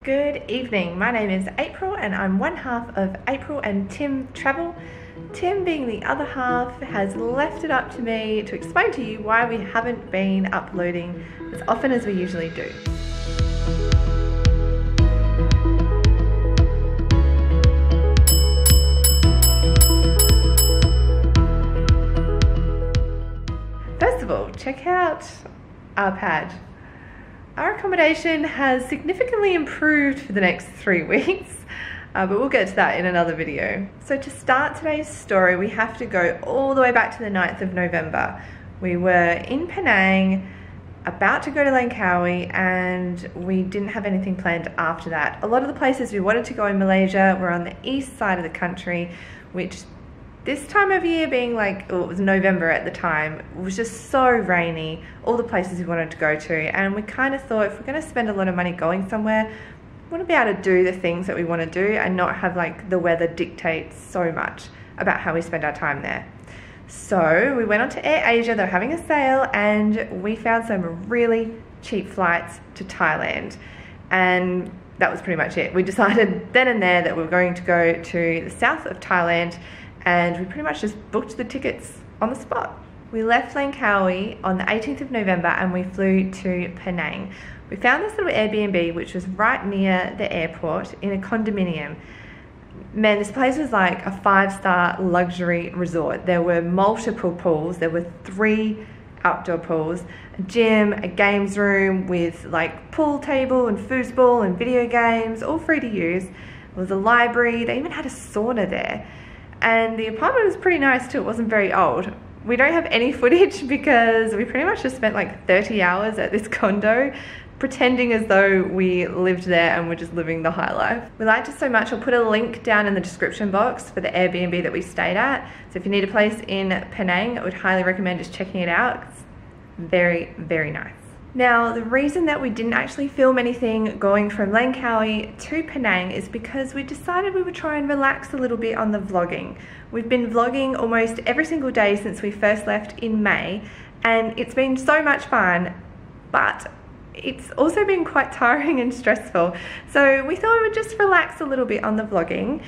Good evening, my name is April and I'm one half of April and Tim Travel. Tim, being the other half, has left it up to me to explain to you why we haven't been uploading as often as we usually do. First of all, check out our pad. Our accommodation has significantly improved for the next 3 weeks, but we'll get to that in another video. So to start today's story, we have to go all the way back to the 9th of November. We were in Penang, about to go to Langkawi, and we didn't have anything planned after that. A lot of the places we wanted to go in Malaysia were on the east side of the country, which this time of year being like, it was November at the time, it was just so rainy, all the places we wanted to go to, and we kind of thought if we're going to spend a lot of money going somewhere, we want to be able to do the things that we want to do and not have like the weather dictate so much about how we spend our time there. So we went on to Air Asia, they're having a sale, and we found some really cheap flights to Thailand, and that was pretty much it. We decided then and there that we were going to go to the south of Thailand, and we pretty much just booked the tickets on the spot. We left Langkawi on the 18th of November and we flew to Penang. We found this little Airbnb which was right near the airport in a condominium. Man, this place was like a 5-star luxury resort. There were multiple pools. There were 3 outdoor pools, a gym, a games room with like pool table and foosball and video games, all free to use. There was a library. They even had a sauna there. And the apartment was pretty nice too, it wasn't very old. We don't have any footage because we pretty much just spent like 30 hours at this condo pretending as though we lived there and were just living the high life. We liked it so much, I'll put a link down in the description box for the Airbnb that we stayed at. So if you need a place in Penang, I would highly recommend just checking it out. It's very, very nice. Now, the reason that we didn't actually film anything going from Langkawi to Penang is because we decided we would try and relax a little bit on the vlogging. We've been vlogging almost every single day since we first left in May, and it's been so much fun, but it's also been quite tiring and stressful. So we thought we would just relax a little bit on the vlogging,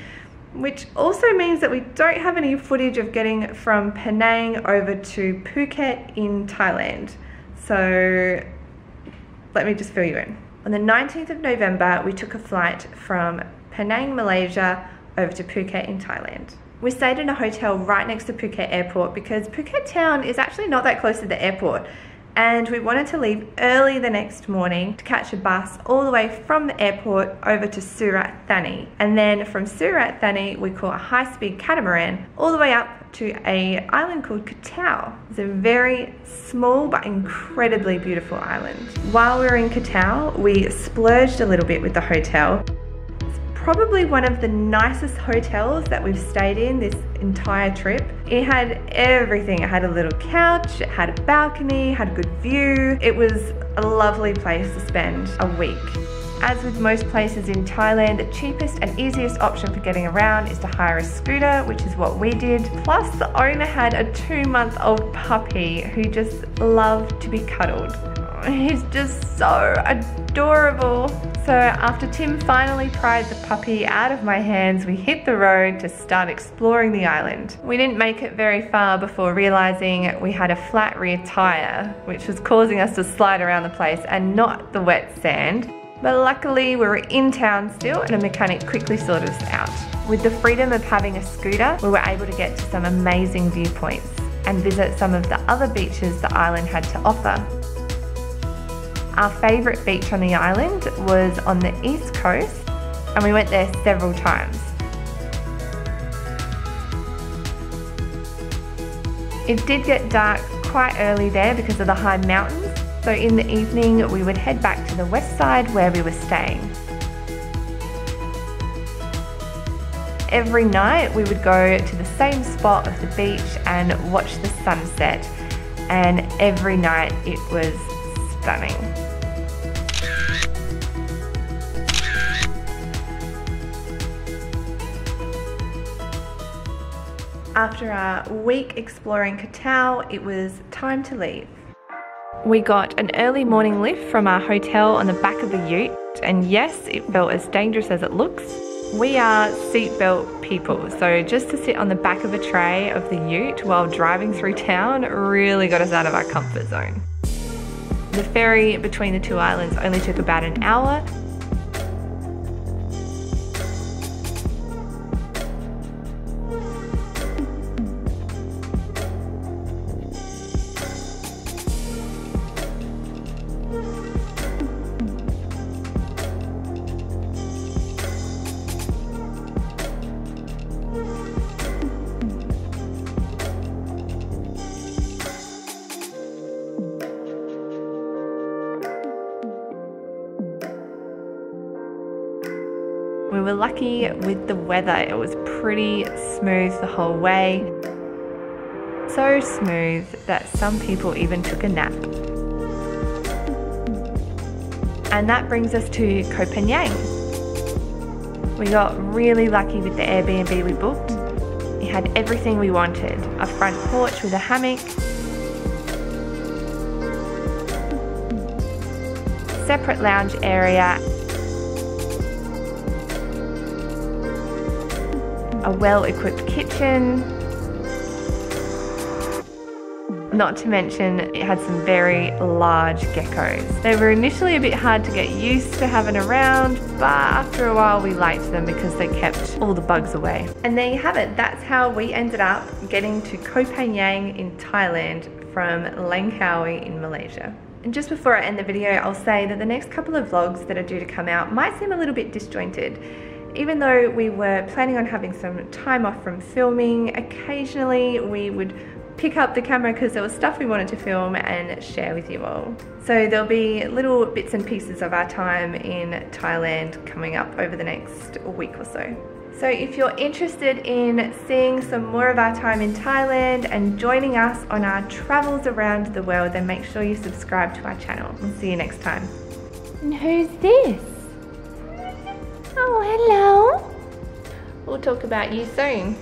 which also means that we don't have any footage of getting from Penang over to Phuket in Thailand. So let me just fill you in. On the 19th of November, we took a flight from Penang, Malaysia, over to Phuket in Thailand. We stayed in a hotel right next to Phuket Airport because Phuket town is actually not that close to the airport, and we wanted to leave early the next morning to catch a bus all the way from the airport over to Surat Thani. And then from Surat Thani, we caught a high-speed catamaran all the way up to an island called Koh Tao. It's a very small but incredibly beautiful island. While we were in Koh Tao, we splurged a little bit with the hotel. It's probably one of the nicest hotels that we've stayed in this entire trip. It had everything. It had a little couch, it had a balcony, had a good view. It was a lovely place to spend a week. As with most places in Thailand, the cheapest and easiest option for getting around is to hire a scooter, which is what we did. Plus, the owner had a 2-month-old puppy who just loved to be cuddled. He's just so adorable. So after Tim finally pried the puppy out of my hands, we hit the road to start exploring the island. We didn't make it very far before realizing we had a flat rear tire, which was causing us to slide around the place and not the wet sand. But luckily we were in town still and a mechanic quickly sorted us out. With the freedom of having a scooter, we were able to get to some amazing viewpoints and visit some of the other beaches the island had to offer. Our favourite beach on the island was on the east coast, and we went there several times. It did get dark quite early there because of the high mountains. So in the evening, we would head back to the west side where we were staying. Every night, we would go to the same spot of the beach and watch the sunset. And every night, it was stunning. After our week exploring Koh Tao, it was time to leave. We got an early morning lift from our hotel on the back of the ute. booked, and yes, it felt as dangerous as it looks. We are seatbelt people, so just to sit on the back of a tray of the ute while driving through town really got us out of our comfort zone. The ferry between the two islands only took about an hour. We were lucky with the weather. It was pretty smooth the whole way. So smooth that some people even took a nap. And that brings us to Koh Phangan. We got really lucky with the Airbnb we booked. It had everything we wanted. A front porch with a hammock, separate lounge area, a well-equipped kitchen, not to mention it had some very large geckos. They were initially a bit hard to get used to having around, but after a while we liked them because they kept all the bugs away. And there you have it. That's how we ended up getting to Koh Phangan in Thailand from Langkawi in Malaysia. And just before I end the video, I'll say that the next couple of vlogs that are due to come out might seem a little bit disjointed. Even though we were planning on having some time off from filming, occasionally we would pick up the camera because there was stuff we wanted to film and share with you all. So there'll be little bits and pieces of our time in Thailand coming up over the next week or so. So if you're interested in seeing some more of our time in Thailand and joining us on our travels around the world, then make sure you subscribe to our channel. We'll see you next time. And who's this? Oh, hello. We'll talk about you soon.